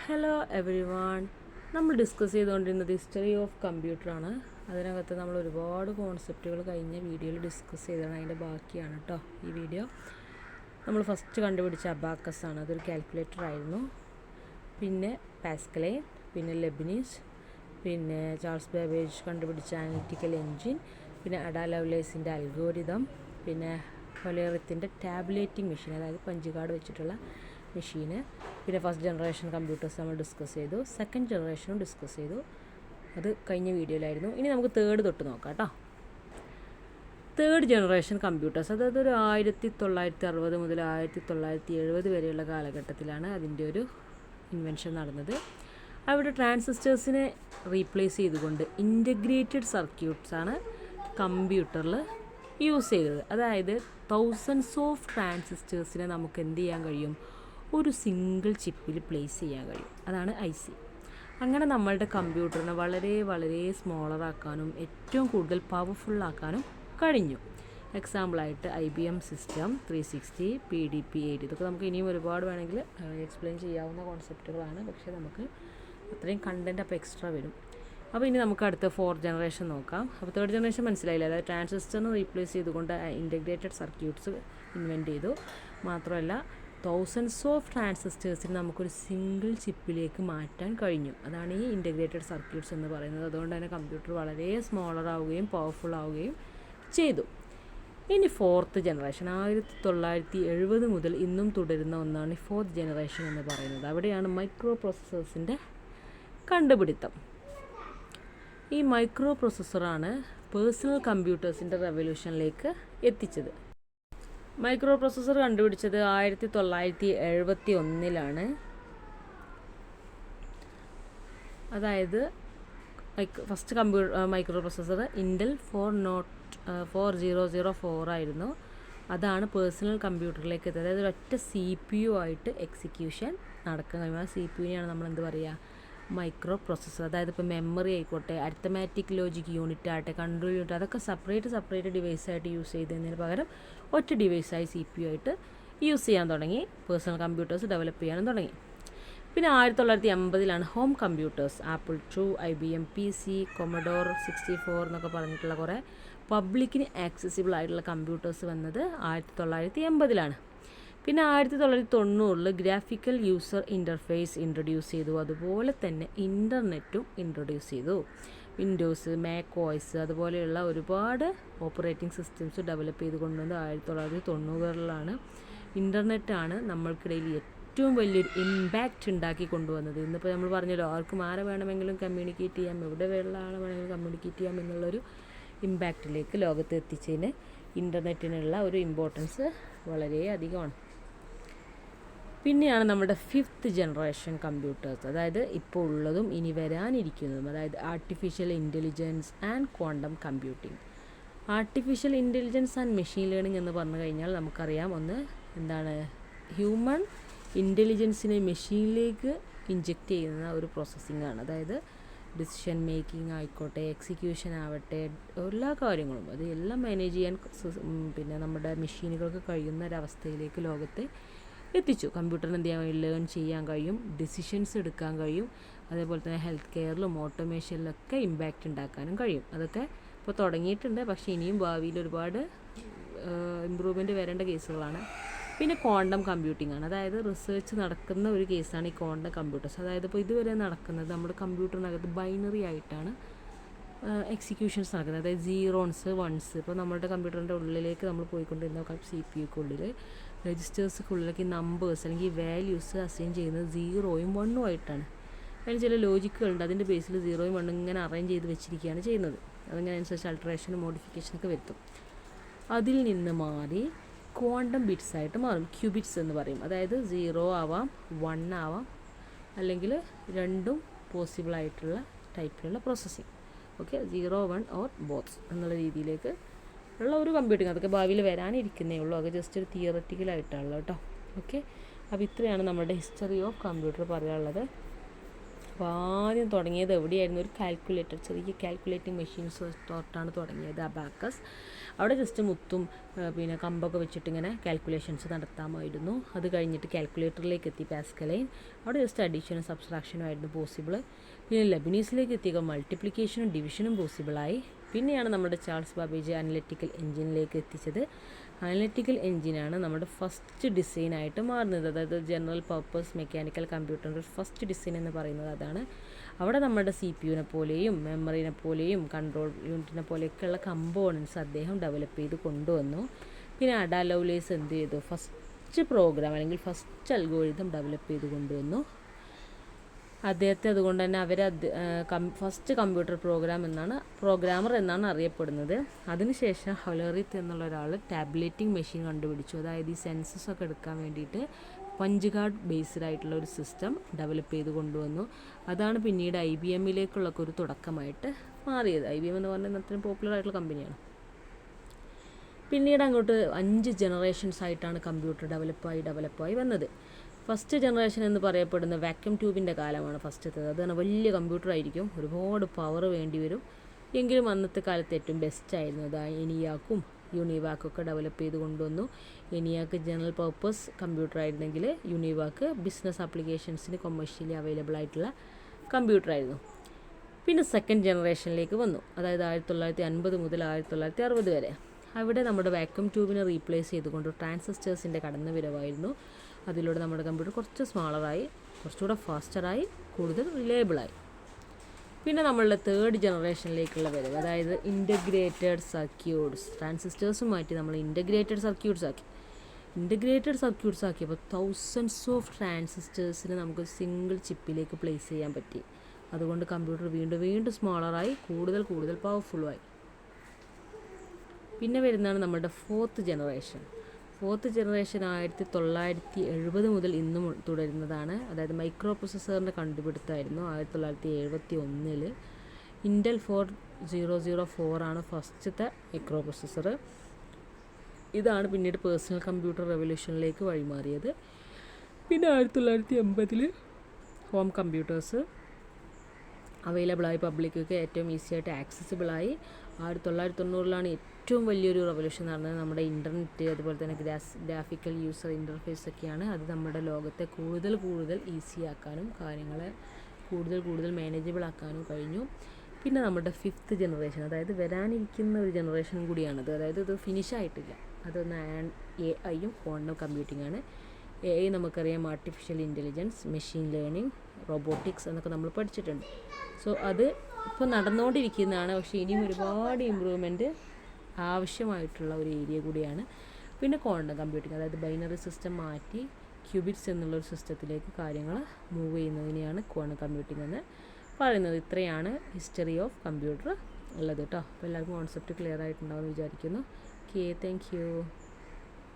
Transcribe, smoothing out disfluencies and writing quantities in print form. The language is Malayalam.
Hello every one. നമ്മൾ ഡിസ്കസ് ചെയ്തുകൊണ്ടിരുന്നത് ഹിസ്റ്ററി ഓഫ് കമ്പ്യൂട്ടറാണ്. അതിനകത്ത് നമ്മൾ ഒരുപാട് കോൺസെപ്റ്റുകൾ കഴിഞ്ഞ വീഡിയോയിൽ ഡിസ്കസ് ചെയ്തതാണ്. അതിൻ്റെ ബാക്കിയാണ് കേട്ടോ ഈ വീഡിയോ. നമ്മൾ ഫസ്റ്റ് കണ്ടുപിടിച്ച അബാക്കസ് ആണ്. അതൊരു കാൽക്കുലേറ്റർ ആയിരുന്നു. പിന്നെ പാസ്കലൈൻ, പിന്നെ ലെബനീസ്, പിന്നെ ചാൾസ് ബാബേജ് കണ്ടുപിടിച്ച അനലിറ്റിക്കൽ എൻജിൻ, പിന്നെ അഡാ ലവ്ലേസിൻ്റെ അൽഗോരിതം, പിന്നെ ഹൊലേറിത്തിൻ്റെ ടാബുലേറ്റിംഗ് മെഷീൻ, അതായത് പഞ്ചുകാർഡ് വെച്ചിട്ടുള്ള മെഷീന്. പിന്നെ ഫസ്റ്റ് ജനറേഷൻ കമ്പ്യൂട്ടേഴ്സ് നമ്മൾ ഡിസ്കസ് ചെയ്തു. സെക്കൻഡ് ജനറേഷനും ഡിസ്കസ് ചെയ്തു. അത് കഴിഞ്ഞ വീഡിയോയിലായിരുന്നു. ഇനി നമുക്ക് തേർഡ് തൊട്ട് നോക്കാം കേട്ടോ. തേർഡ് ജനറേഷൻ കമ്പ്യൂട്ടേഴ്സ്, അതായത് ഒരു 1960 മുതൽ 1970 വരെയുള്ള കാലഘട്ടത്തിലാണ് അതിൻ്റെ ഒരു ഇൻവെൻഷൻ നടന്നത്. അവിടെ ട്രാൻസിസ്റ്റേഴ്സിനെ റീപ്ലേസ് ചെയ്തുകൊണ്ട് ഇൻ്റഗ്രേറ്റഡ് സർക്യൂട്ട്സാണ് കമ്പ്യൂട്ടറിൽ യൂസ് ചെയ്തത്. അതായത് തൗസൻഡ്സ് ഓഫ് ട്രാൻസിസ്റ്റേഴ്സിനെ നമുക്ക് എന്ത് ചെയ്യാൻ കഴിയും? ഒരു സിംഗിൾ ചിപ്പിൽ പ്ലേസ് ചെയ്യാൻ കഴിയും. അതാണ് IC. അങ്ങനെ നമ്മളുടെ കമ്പ്യൂട്ടറിനെ വളരെ വളരെ സ്മോളറാക്കാനും ഏറ്റവും കൂടുതൽ പവർഫുള്ളാക്കാനും കഴിഞ്ഞു. എക്സാമ്പിളായിട്ട് IBM സിസ്റ്റം 360, PDP-8, ഇതൊക്കെ നമുക്ക് ഇനിയും ഒരുപാട് വേണമെങ്കിൽ എക്സ്പ്ലെയിൻ ചെയ്യാവുന്ന കോൺസെപ്റ്റുകളാണ്. പക്ഷേ നമുക്ക് അത്രയും കണ്ടൻറ്റ് അപ്പോൾ എക്സ്ട്രാ വരും. അപ്പോൾ ഇനി നമുക്ക് അടുത്ത ഫോർത്ത് ജനറേഷൻ നോക്കാം. അപ്പോൾ തേർഡ് ജനറേഷൻ മനസ്സിലായില്ല. അതായത് ട്രാൻസിസ്റ്ററിനെ റീപ്ലേസ് ചെയ്തുകൊണ്ട് ഇൻ്റഗ്രേറ്റഡ് സർക്യൂട്ട്സ് ഇൻവെൻറ്റ് ചെയ്തു. മാത്രമല്ല തൗസൻഡ്സ് ഓഫ് ട്രാൻസിസ്റ്റേഴ്സിന് നമുക്കൊരു സിംഗിൾ ചിപ്പിലേക്ക് മാറ്റാൻ കഴിഞ്ഞു. അതാണ് ഈ ഇൻ്റഗ്രേറ്റഡ് സർക്യൂട്ട്സ് എന്ന് പറയുന്നത്. അതുകൊണ്ട് തന്നെ കമ്പ്യൂട്ടർ വളരെ സ്മോളർ ആവുകയും പവർഫുൾ ആവുകയും ചെയ്തു. ഇനി ഫോർത്ത് ജനറേഷൻ 1970 മുതൽ ഇന്നും തുടരുന്ന ഒന്നാണ് ഈ ഫോർത്ത് ജനറേഷൻ എന്ന് പറയുന്നത്. അവിടെയാണ് മൈക്രോ പ്രോസസ്സേഴ്സിൻ്റെ കണ്ടുപിടുത്തം. ഈ മൈക്രോ പ്രോസസ്സറാണ് പേഴ്സണൽ കമ്പ്യൂട്ടേഴ്സിൻ്റെ റെവല്യൂഷനിലേക്ക് എത്തിച്ചത്. മൈക്രോ പ്രോസസ്സർ കണ്ടുപിടിച്ചത് 1971. അതായത് ഫസ്റ്റ് മൈക്രോ പ്രോസസ്സർ ഇൻ്റൽ 4004 ആയിരുന്നു. അതാണ് പേഴ്സണൽ കമ്പ്യൂട്ടറിലേക്ക് എത്തിയത്. അതായത് ഒറ്റ CPU ആയിട്ട് എക്സിക്യൂഷൻ നടക്കാൻ കഴിയും. ആ CPUവിനെയാണ് നമ്മൾ എന്ത് പറയുക? Micro processor. അതായത് ഇപ്പോൾ മെമ്മറി ആയിക്കോട്ടെ, അരിത്തമാറ്റിക് ലോജിക് യൂണിറ്റ് ആകട്ടെ, കൺട്രോൾ യൂണിറ്റ്, അതൊക്കെ സെപ്പറേറ്റ് ഡിവൈസായിട്ട് യൂസ് ചെയ്തതിന് പകരം ഒറ്റ ഡിവൈസായി CPU ആയിട്ട് യൂസ് ചെയ്യാൻ തുടങ്ങി. പേഴ്സണൽ കമ്പ്യൂട്ടേഴ്സ് ഡെവലപ്പ് ചെയ്യാനും തുടങ്ങി. പിന്നെ 1980 home computers, apple II, IBM PC, commodore 64 എന്നൊക്കെ പറഞ്ഞിട്ടുള്ള കുറേ പബ്ലിക്കിന് ആക്സസിബിൾ ആയിട്ടുള്ള കമ്പ്യൂട്ടേഴ്സ് വന്നത് 1980. പിന്നെ 1990 ഗ്രാഫിക്കൽ യൂസർ ഇൻ്റർഫേസ് ഇൻട്രൊഡ്യൂസ് ചെയ്തു. അതുപോലെ തന്നെ ഇൻ്റർനെറ്റും ഇൻട്രൊഡ്യൂസ് ചെയ്തു. വിൻഡോസ്, മാക് OS അതുപോലെയുള്ള ഒരുപാട് ഓപ്പറേറ്റിംഗ് സിസ്റ്റംസ് ഡെവലപ്പ് ചെയ്ത് കൊണ്ടുവന്നത് 1990 ഇൻ്റർനെറ്റാണ് നമ്മൾക്കിടയിൽ ഏറ്റവും വലിയൊരു ഇമ്പാക്റ്റ് ഉണ്ടാക്കി കൊണ്ടുവന്നത്. ഇന്നിപ്പോൾ നമ്മൾ പറഞ്ഞല്ലോ, ആർക്കും ആരെ വേണമെങ്കിലും കമ്മ്യൂണിക്കേറ്റ് ചെയ്യാം, എവിടെ ഉള്ള ആളെ വേണമെങ്കിലും കമ്മ്യൂണിക്കേറ്റ് ചെയ്യാം എന്നുള്ളൊരു ഇമ്പാക്റ്റിലേക്ക് ലോകത്ത് എത്തിച്ചതിന് ഇൻ്റർനെറ്റിനുള്ള ഒരു ഇമ്പോർട്ടൻസ് വളരെ അധികമാണ്. പിന്നെയാണ് നമ്മുടെ ഫിഫ്ത്ത് ജനറേഷൻ കമ്പ്യൂട്ടേഴ്സ്, അതായത് ഇപ്പോൾ ഉള്ളതും ഇനി വരാനിരിക്കുന്നതും, അതായത് artificial intelligence and quantum computing. Artificial intelligence and machine learning എന്ന് പറഞ്ഞു കഴിഞ്ഞാൽ നമുക്കറിയാം, ഒന്ന് എന്താണ്, ഹ്യൂമൻ ഇൻ്റലിജൻസിനെ മെഷീനിലേക്ക് ഇഞ്ചെക്റ്റ് ചെയ്യുന്ന ഒരു പ്രോസസ്സിംഗാണ്. അതായത് ഡിസിഷൻ മേക്കിംഗ് ആയിക്കോട്ടെ, എക്സിക്യൂഷൻ ആവട്ടെ, എല്ലാ കാര്യങ്ങളും അത് എല്ലാം മാനേജ് ചെയ്യാൻ പിന്നെ നമ്മുടെ മെഷീനുകൾക്ക് കഴിയുന്ന ഒരവസ്ഥയിലേക്ക് ലോകത്തെ എത്തിച്ചു. കമ്പ്യൂട്ടറിന് എന്ത് ചെയ്യാൻ കഴിയും? ലേൺ ചെയ്യാൻ കഴിയും, ഡിസിഷൻസ് എടുക്കാൻ കഴിയും. അതേപോലെ തന്നെ ഹെൽത്ത് കെയറിലും ഓട്ടോമേഷനിലൊക്കെ ഇമ്പാക്റ്റ് ഉണ്ടാക്കാനും കഴിയും. അതൊക്കെ ഇപ്പോൾ തുടങ്ങിയിട്ടുണ്ട്. പക്ഷേ ഇനിയും ഭാവിയിൽ ഒരുപാട് ഇമ്പ്രൂവ്മെൻറ്റ് വരേണ്ട കേസുകളാണ്. പിന്നെ ക്വാണ്ടം കമ്പ്യൂട്ടിംഗ് ആണ്. അതായത് റിസർച്ച് നടക്കുന്ന ഒരു കേസാണ് ഈ ക്വാണ്ടം കമ്പ്യൂട്ടേഴ്സ്. അതായത് ഇപ്പോൾ ഇതുവരെ നടക്കുന്നത് നമ്മുടെ കമ്പ്യൂട്ടറിനകത്ത് ബൈനറി ആയിട്ടാണ് എക്സിക്യൂഷൻസ് നടക്കുന്നത്. അതായത് 0s 1s. ഇപ്പോൾ നമ്മുടെ കമ്പ്യൂട്ടറിൻ്റെ ഉള്ളിലേക്ക് നമ്മൾ പോയിക്കൊണ്ടിരുന്ന CPUക്കുള്ളിൽ രജിസ്റ്റേഴ്സുക്കുള്ളിലേക്ക് ഈ നമ്പേഴ്സ് അല്ലെങ്കിൽ വാല്യൂസ് അസൈൻ ചെയ്യുന്നത് 0ഉം 1ഉം ആയിട്ടാണ്. അതിന് ചില ലോജിക്കുകളുണ്ട്. അതിൻ്റെ ബേസിൽ 0ഉം 1ഉം ഇങ്ങനെ അറേഞ്ച് ചെയ്ത് വെച്ചിരിക്കുകയാണ് ചെയ്യുന്നത്. അതിങ്ങനെ അനുസരിച്ച് അൾട്രേഷനും മോഡിഫിക്കേഷനൊക്കെ വരുത്തും. അതിൽ നിന്ന് മാറി ക്വാണ്ടം ബിറ്റ്സ് ആയിട്ട് മാറും. ക്യൂബിറ്റ്സ് എന്ന് പറയും. അതായത് 0 ആവാം, 1 ആവാം, അല്ലെങ്കിൽ രണ്ടും പോസിബിളായിട്ടുള്ള ടൈപ്പിലുള്ള പ്രോസസ്സിങ്. ഓക്കെ, 0, 1 ഓർ ബോത്ത്സ് എന്നുള്ള രീതിയിലേക്ക് ഉള്ള ഒരു കമ്പ്യൂട്ടിങ്. അതൊക്കെ ഭാവിയിൽ വരാനിരിക്കുന്നേ ഉള്ളൂ. അതൊക്കെ ജസ്റ്റ് ഒരു തിയററ്റിക്കലായിട്ടാണല്ലോ കേട്ടോ. ഓക്കെ, അപ്പോൾ ഇത്രയാണ് നമ്മുടെ ഹിസ്റ്ററി ഓഫ് കമ്പ്യൂട്ടർ പറയാനുള്ളത്. അപ്പോൾ ആദ്യം തുടങ്ങിയത് എവിടെയായിരുന്നു? ഒരു കാൽക്കുലേറ്റർ, ചെറിയ കാൽക്കുലേറ്റിംഗ് മെഷീൻസ് തൊട്ടാണ് തുടങ്ങിയത് അബാക്കസ്. അവിടെ ജസ്റ്റ് മുത്തും പിന്നെ കമ്പൊക്കെ വെച്ചിട്ട് ഇങ്ങനെ കാൽക്കുലേഷൻസ് നടത്താമായിരുന്നു. അത് കഴിഞ്ഞിട്ട് കാൽക്കുലേറ്ററിലേക്ക് എത്തി പാസ്കലൈൻ. അവിടെ ജസ്റ്റ് അഡീഷനും സബ്സ്ട്രാക്ഷനും ആയിരുന്നു പോസിബിൾ. പിന്നെ ലെബനീസിലേക്ക് എത്തിയപ്പോൾ മൾട്ടിപ്ലിക്കേഷനും ഡിവിഷനും പോസിബിളായി. പിന്നെയാണ് നമ്മുടെ ചാൾസ് ബാബേജ് അനലിറ്റിക്കൽ എഞ്ചിനിലേക്ക് എത്തിച്ചത്. അനലിറ്റിക്കൽ എഞ്ചിനാണ് നമ്മുടെ ഫസ്റ്റ് ഡിസൈനായിട്ട് മാറുന്നത്. അതായത് ജനറൽ പർപ്പസ് മെക്കാനിക്കൽ കമ്പ്യൂട്ടറിൻ്റെ ഫസ്റ്റ് ഡിസൈൻ എന്ന് പറയുന്നത് അതാണ്. അവിടെ നമ്മുടെ CPU പോലെയും മെമ്മറിനെ പോലെയും കൺട്രോൾ യൂണിറ്റിനെ പോലെയൊക്കെയുള്ള കമ്പോണൻസ് അദ്ദേഹം ഡെവലപ്പ് ചെയ്ത് കൊണ്ടുവന്നു. പിന്നെ അഡാ ലവ്ലേസ് എന്ത് ചെയ്തു? ഫസ്റ്റ് പ്രോഗ്രാം അല്ലെങ്കിൽ ഫസ്റ്റ് അൽഗോരിതം ഡെവലപ്പ് ചെയ്ത് കൊണ്ടുവന്നു. അദ്ദേഹത്തെ അതുകൊണ്ട് തന്നെ അവർ ഫസ്റ്റ് കമ്പ്യൂട്ടർ പ്രോഗ്രാമർ എന്നാണ് അറിയപ്പെടുന്നത്. അതിനുശേഷം ഹൊലറിത്ത് എന്നുള്ള ഒരാൾ ടാബ്ലേറ്റിംഗ് മെഷീൻ കണ്ടുപിടിച്ചു. അതായത് ഈ സെൻസസ് ഒക്കെ എടുക്കാൻ വേണ്ടിയിട്ട് പഞ്ച് കാർഡ് ബേസ്ഡ് ആയിട്ടുള്ള ഒരു സിസ്റ്റം ഡെവലപ്പ് ചെയ്ത് കൊണ്ടുവന്നു. അതാണ് പിന്നീട് IBMലേക്കുള്ളൊക്കെ ഒരു തുടക്കമായിട്ട് മാറിയത്. IBM എന്ന് പറഞ്ഞാൽ അത്രയും പോപ്പുലർ ആയിട്ടുള്ള കമ്പനിയാണ്. പിന്നീട് അങ്ങോട്ട് 5 ജനറേഷൻസ് ആയിട്ടാണ് കമ്പ്യൂട്ടർ ഡെവലപ്പായി വന്നത്. ഫസ്റ്റ് ജനറേഷൻ എന്ന് പറയപ്പെടുന്ന വാക്യൂം ട്യൂബിൻ്റെ കാലമാണ് ഫസ്റ്റത്തേത്. അതാണ് വലിയ കമ്പ്യൂട്ടർ ആയിരിക്കും, ഒരുപാട് പവർ വേണ്ടി വരും. എങ്കിലും അന്നത്തെ കാലത്ത് ഏറ്റവും ബെസ്റ്റായിരുന്നു. അതായത് ENIAC-ഉം യൂണിവാക്കൊക്കെ ഡെവലപ്പ് ചെയ്ത് കൊണ്ടുവന്നു. ENIAC ജനറൽ പർപ്പസ് കമ്പ്യൂട്ടർ ആയിരുന്നെങ്കിൽ യൂണിവാക്ക് ബിസിനസ് ആപ്ലിക്കേഷൻസിന് കൊമേഴ്ഷ്യലി അവൈലബിൾ ആയിട്ടുള്ള കമ്പ്യൂട്ടറായിരുന്നു. പിന്നെ സെക്കൻഡ് ജനറേഷനിലേക്ക് വന്നു. അതായത് 1950 മുതൽ 1960 വരെ. അവിടെ നമ്മുടെ വാക്യൂം ട്യൂബിനെ റീപ്ലേസ് ചെയ്തുകൊണ്ട് ട്രാൻസിസ്റ്റേഴ്സിൻ്റെ കടന്നുവരവായിരുന്നു. അതിലൂടെ നമ്മുടെ കമ്പ്യൂട്ടർ കുറച്ച് സ്മാളറായി, കുറച്ചുകൂടെ ഫാസ്റ്ററായി, കൂടുതൽ റിലയബിളായി. പിന്നെ നമ്മളുടെ തേർഡ് ജനറേഷനിലേക്കുള്ള വരവ്, അതായത് ഇൻ്റഗ്രേറ്റഡ് സർക്യൂട്ട്സ്. ട്രാൻസിസ്റ്റേഴ്സും മാറ്റി നമ്മൾ ഇൻ്റഗ്രേറ്റഡ് സർക്യൂട്ട്സ് ആക്കിയപ്പോൾ തൗസൻഡ്സ് ഓഫ് ട്രാൻസിസ്റ്റേഴ്സിന് നമുക്ക് സിംഗിൾ ചിപ്പിലേക്ക് പ്ലേസ് ചെയ്യാൻ പറ്റി. അതുകൊണ്ട് കമ്പ്യൂട്ടർ വീണ്ടും സ്മാളറായി, കൂടുതൽ പവർഫുള്ളുമായി. പിന്നെ വരുന്നതാണ് നമ്മുടെ ഫോർത്ത് ജനറേഷൻ. 1970 മുതൽ ഇന്നും തുടരുന്നതാണ്. അതായത് മൈക്രോ പ്രൊസസ്സറിൻ്റെ കണ്ടുപിടുത്തമായിരുന്നു 1971. ഇൻ്റൽ 4004 ആണ് ഫസ്റ്റത്തെ മൈക്രോ പ്രൊസസ്സർ. ഇതാണ് പിന്നീട് പേഴ്സണൽ കമ്പ്യൂട്ടർ റെവല്യൂഷനിലേക്ക് വഴിമാറിയത്. പിന്നെ 1980 ഹോം കമ്പ്യൂട്ടേഴ്സ് അവൈലബിളായി, പബ്ലിക്കൊക്കെ ഏറ്റവും ഈസി ആയിട്ട് ആക്സസിബിളായി. 1990 ഏറ്റവും വലിയൊരു റെവല്യൂഷൻ നടന്നത് നമ്മുടെ ഇൻ്റർനെറ്റ്, അതുപോലെ തന്നെ ഗ്രാഫിക്കൽ യൂസർ ഇൻ്റർഫേസ് ഒക്കെയാണ്. അത് നമ്മുടെ ലോകത്തെ കൂടുതൽ ഈസി ആക്കാനും കാര്യങ്ങളെ കൂടുതൽ മാനേജബിൾ ആക്കാനും കഴിഞ്ഞു. പിന്നെ നമ്മുടെ ഫിഫ്ത്ത് ജനറേഷൻ, അതായത് വരാനിരിക്കുന്ന ഒരു ജനറേഷൻ കൂടിയാണത്. അതായത് ഇത് ഫിനിഷ് ആയിട്ടില്ല. അതൊന്ന് AI-യും ക്വാണ്ടം കമ്പ്യൂട്ടിംഗ് ആണ്. AI നമുക്കറിയാം artificial intelligence, machine learning, robotics എന്നൊക്കെ നമ്മൾ പഠിച്ചിട്ടുണ്ട്. സോ അത് ഇപ്പോൾ നടന്നുകൊണ്ടിരിക്കുന്നതാണ്. പക്ഷേ ഇനിയും ഒരുപാട് ഇമ്പ്രൂവ്മെൻറ്റ് ആവശ്യമായിട്ടുള്ള ഒരു ഏരിയ കൂടിയാണ്. പിന്നെ ക്വാണ്ടം കമ്പ്യൂട്ടിംഗ്, അതായത് ബൈനറി സിസ്റ്റം മാറ്റി ക്യൂബിറ്റ്സ് എന്നുള്ളൊരു സിസ്റ്റത്തിലേക്ക് കാര്യങ്ങൾ മൂവ് ചെയ്യുന്നതിനെയാണ് ക്വാണ്ടം കമ്പ്യൂട്ടിംഗ് എന്ന് പറയുന്നത്. ഇത്രയാണ് ഹിസ്റ്ററി ഓഫ് കമ്പ്യൂട്ടർ ഉള്ളത് കേട്ടോ. അപ്പോൾ എല്ലാവർക്കും കോൺസെപ്റ്റ് ക്ലിയർ ആയിട്ടുണ്ടാവുമെന്ന് വിചാരിക്കുന്നു. Okay, thank you.